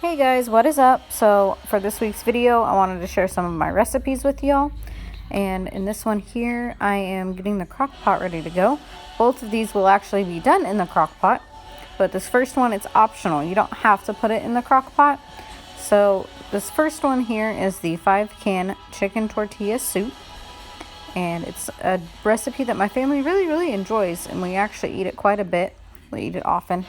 Hey guys, what is up? So for this week's video, I wanted to share some of my recipes with y'all. And in this one here, I am getting the crock pot ready to go. Both of these will actually be done in the crock pot, but this first one, it's optional. You don't have to put it in the crock pot. So this first one here is the 5-can chicken tortilla soup. And it's a recipe that my family really enjoys, and we actually eat it quite a bit. We eat it often.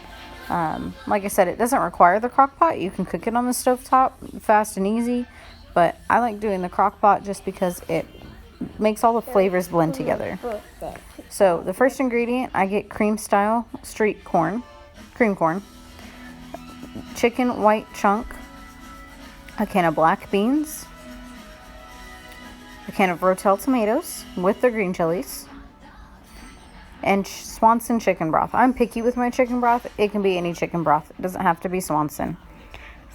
Like I said, it doesn't require the crock pot. You can cook it on the stovetop fast and easy, but I like doing the crock pot just because it makes all the flavors blend together. So the first ingredient, I get cream style street corn, cream corn, chicken white chunk, a can of black beans, a can of Rotel tomatoes with the green chilies, and Swanson chicken broth. I'm picky with my chicken broth. It can be any chicken broth. It doesn't have to be Swanson.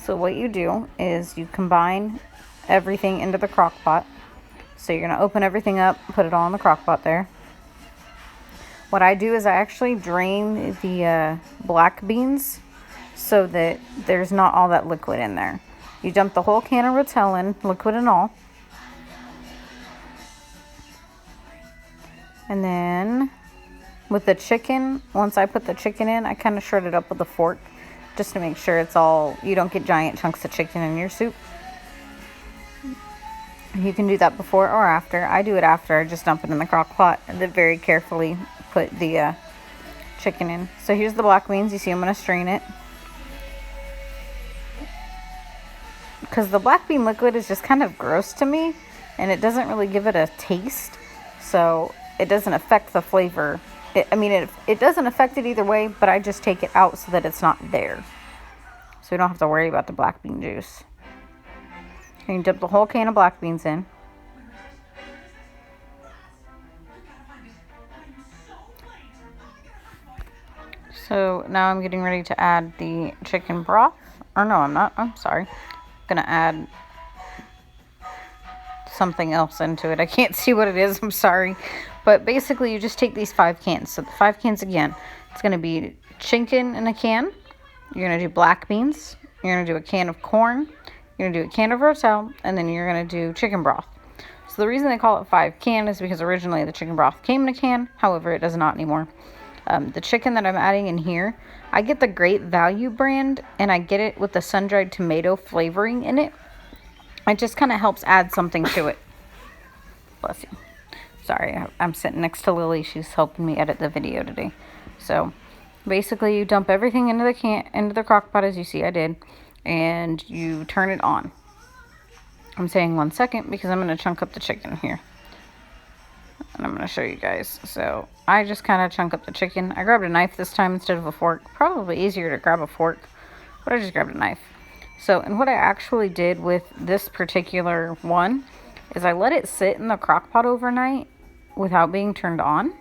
So what you do is you combine everything into the crock pot. So you're going to open everything up, put it all in the crock pot there. What I do is I actually drain the black beans so that there's not all that liquid in there. You dump the whole can of Rotel in, liquid and all. And then with the chicken, once I put the chicken in, I kind of shred it up with a fork just to make sure it's all, you don't get giant chunks of chicken in your soup. You can do that before or after. I do it after. I just dump it in the crock pot and then very carefully put the chicken in. So here's the black beans. You see I'm going to strain it, because the black bean liquid is just kind of gross to me and it doesn't really give it a taste. So it doesn't affect the flavor. It doesn't affect it either way, but I just take it out so that it's not there. So we don't have to worry about the black bean juice. You can dip the whole can of black beans in. So now I'm getting ready to add the chicken broth. Or no, I'm not. I'm sorry. I'm going to add something else into it. I can't see what it is. I'm sorry. But basically, you just take these 5 cans. So the 5 cans again, it's going to be chicken in a can. You're going to do black beans. You're going to do a can of corn. You're going to do a can of Rotel. And then you're going to do chicken broth. So the reason they call it 5 can is because originally the chicken broth came in a can. However, it does not anymore. The chicken that I'm adding in here, I get the Great Value brand. And I get it with the sun-dried tomato flavoring in it. It just kind of helps add something to it. Bless you. Sorry, I'm sitting next to Lily. She's helping me edit the video today. So basically, you dump everything into the crock pot, as you see I did, and you turn it on. I'm saying 1 second because I'm going to chunk up the chicken here. And I'm going to show you guys. So I just kind of chunk up the chicken. I grabbed a knife this time instead of a fork. Probably easier to grab a fork, but I just grabbed a knife. So, and what I actually did with this particular one is I let it sit in the crock pot overnight without being turned on,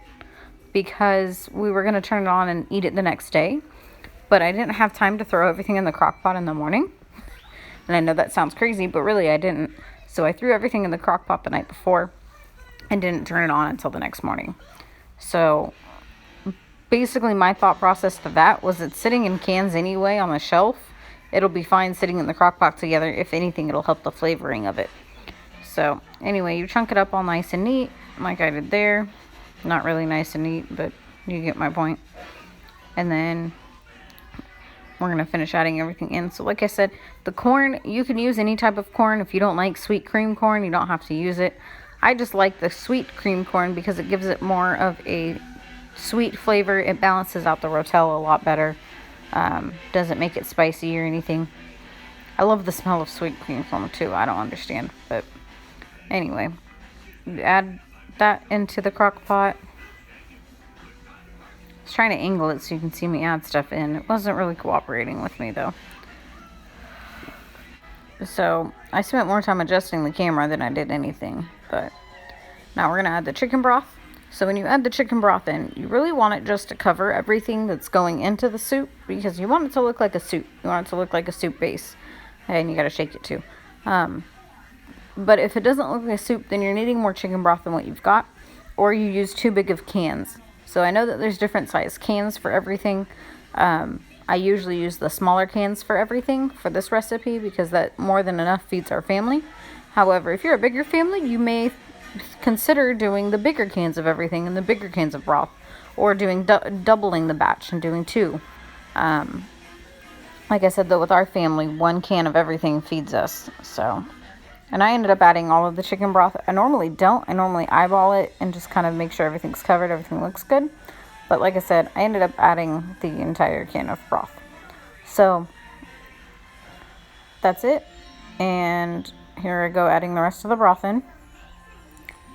because we were going to turn it on and eat it the next day, but I didn't have time to throw everything in the crock pot in the morning. And I know that sounds crazy, but really I didn't. So I threw everything in the crock pot the night before and didn't turn it on until the next morning. So basically my thought process to that was it's sitting in cans anyway on the shelf. It'll be fine sitting in the crock pot together. If anything, it'll help the flavoring of it. So anyway, you chunk it up all nice and neat, like I did there. Not really nice and neat, but you get my point. And then we're going to finish adding everything in. So like I said, the corn, you can use any type of corn. If you don't like sweet cream corn, you don't have to use it. I just like the sweet cream corn because it gives it more of a sweet flavor. It balances out the Rotel a lot better. Doesn't make it spicy or anything. I love the smell of sweet cream corn too. I don't understand, but anyway, you add that into the crock pot. I was trying to angle it so you can see me add stuff in. It wasn't really cooperating with me though. So I spent more time adjusting the camera than I did anything. But now we're going to add the chicken broth. So when you add the chicken broth in, you really want it just to cover everything that's going into the soup, because you want it to look like a soup. You want it to look like a soup base. And you got to shake it too. But if it doesn't look like a soup, then you're needing more chicken broth than what you've got. Or you use too big of cans. So I know that there's different size cans for everything. I usually use the smaller cans for everything for this recipe because that more than enough feeds our family. However, if you're a bigger family, you may consider doing the bigger cans of everything and the bigger cans of broth, or doing doubling the batch and doing two. Like I said, though, with our family, 1 can of everything feeds us. So, and I ended up adding all of the chicken broth. I normally don't. I normally eyeball it and just kind of make sure everything's covered, everything looks good. But like I said, I ended up adding the entire can of broth. So, that's it. And here I go adding the rest of the broth in,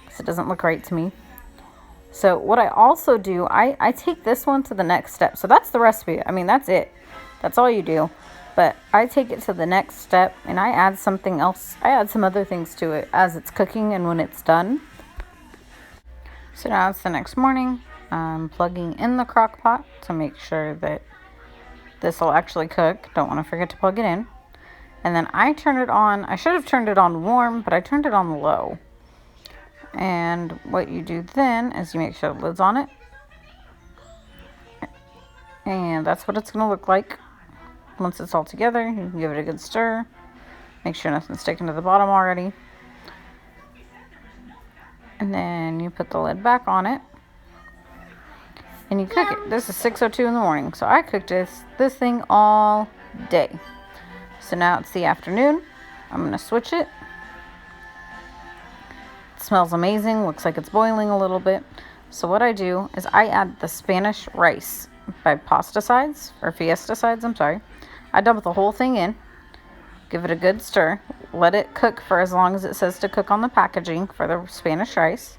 because it doesn't look right to me. So what I also do, I take this one to the next step. So that's the recipe. I mean, that's it. That's all you do. But I take it to the next step and I add something else. I add some other things to it as it's cooking and when it's done. So now it's the next morning. I'm plugging in the crock pot to make sure that this will actually cook. Don't want to forget to plug it in. And then I turn it on. I should have turned it on warm, but I turned it on low. And what you do then is you make sure the lid's on it. And that's what it's going to look like. Once it's all together, you can give it a good stir. Make sure nothing's sticking to the bottom already. And then you put the lid back on it. And you cook it. This is 6:02 in the morning. So I cooked this thing all day. So now it's the afternoon. I'm going to switch it. It smells amazing. Looks like it's boiling a little bit. So what I do is I add the Spanish rice by Pasta Sides, or Fiesta Sides, I'm sorry. I dump the whole thing in, give it a good stir, let it cook for as long as it says to cook on the packaging for the Spanish rice.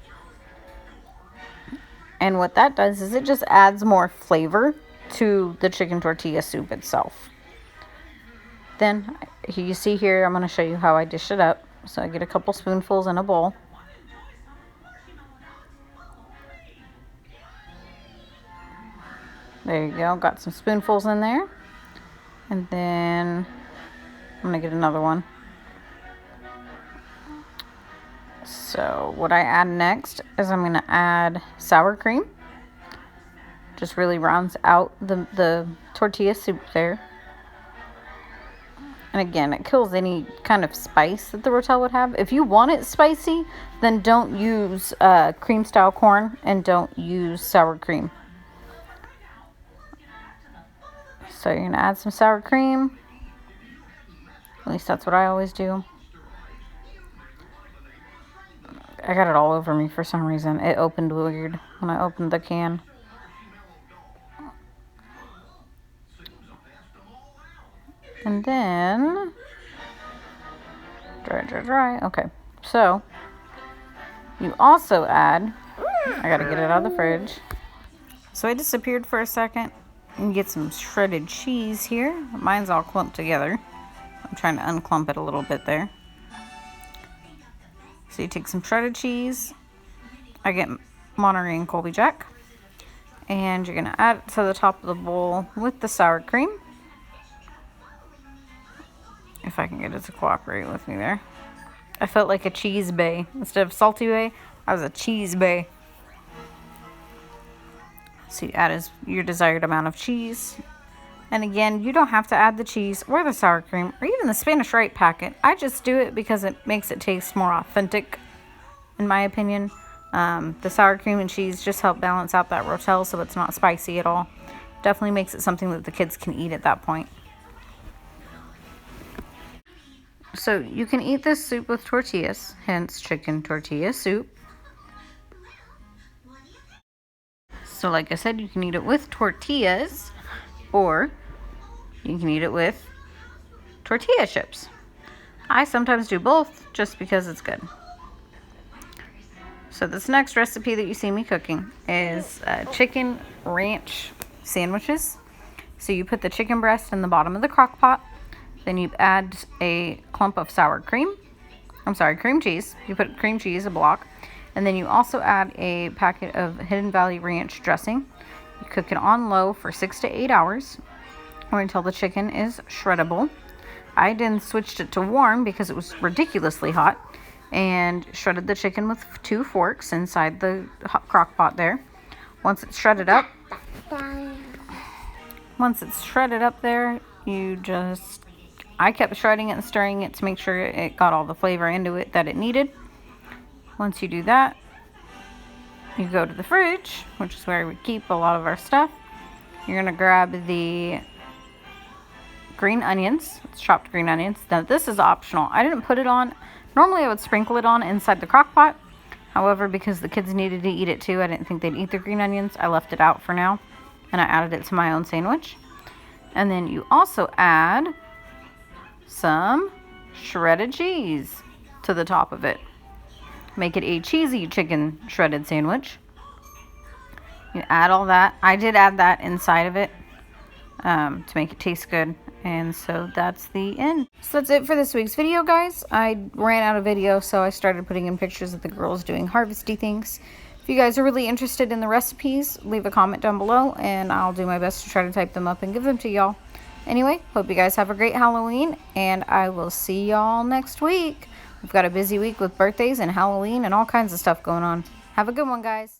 And what that does is it just adds more flavor to the chicken tortilla soup itself. Then, you see here, I'm going to show you how I dish it up. So I get a couple spoonfuls in a bowl. There you go, got some spoonfuls in there. And then I'm going to get another one. So what I add next is I'm going to add sour cream. Just really rounds out the tortilla soup there. And again, it kills any kind of spice that the Rotel would have. If you want it spicy, then don't use cream style corn and don't use sour cream. So you're going to add some sour cream. At least that's what I always do. I got it all over me for some reason. It opened weird when I opened the can. And then, dry. Okay, so you also add, I gotta get it out of the fridge. So I disappeared for a second. You can get some shredded cheese here. Mine's all clumped together. I'm trying to unclump it a little bit there. So you take some shredded cheese. I get Monterey and Colby Jack. And you're gonna add it to the top of the bowl with the sour cream. If I can get it to cooperate with me there. I felt like a cheese bay. Instead of salty bay, I was a cheese bay. So you add your desired amount of cheese. And again, you don't have to add the cheese or the sour cream or even the Spanish rice packet. I just do it because it makes it taste more authentic, in my opinion. The sour cream and cheese just help balance out that Rotel so it's not spicy at all. Definitely makes it something that the kids can eat at that point. So you can eat this soup with tortillas, hence chicken tortilla soup. So like I said, you can eat it with tortillas, or you can eat it with tortilla chips. I sometimes do both just because it's good. So this next recipe that you see me cooking is chicken ranch sandwiches. So you put the chicken breast in the bottom of the crock pot. Then you add a clump of cream cheese. You put cream cheese, a block. And then you also add a packet of Hidden Valley Ranch dressing. You cook it on low for 6 to 8 hours or until the chicken is shreddable. I then switched it to warm because it was ridiculously hot and shredded the chicken with 2 forks inside the crock pot there. Once it's shredded up, Once it's shredded up there, I kept shredding it and stirring it to make sure it got all the flavor into it that it needed. Once you do that, you go to the fridge, which is where we keep a lot of our stuff. You're gonna grab the green onions. It's chopped green onions. Now this is optional. I didn't put it on. Normally I would sprinkle it on inside the crock pot. However, because the kids needed to eat it too, I didn't think they'd eat the green onions. I left it out for now, and I added it to my own sandwich. And then you also add some shredded cheese to the top of it. Make it a cheesy chicken shredded sandwich. You add all that. I did add that inside of it to make it taste good. And so that's the end. So that's it for this week's video, guys. I ran out of video, so I started putting in pictures of the girls doing harvesty things. If you guys are really interested in the recipes, leave a comment down below, and I'll do my best to try to type them up and give them to y'all. Anyway, hope you guys have a great Halloween, and I will see y'all next week. We've got a busy week with birthdays and Halloween and all kinds of stuff going on. Have a good one, guys.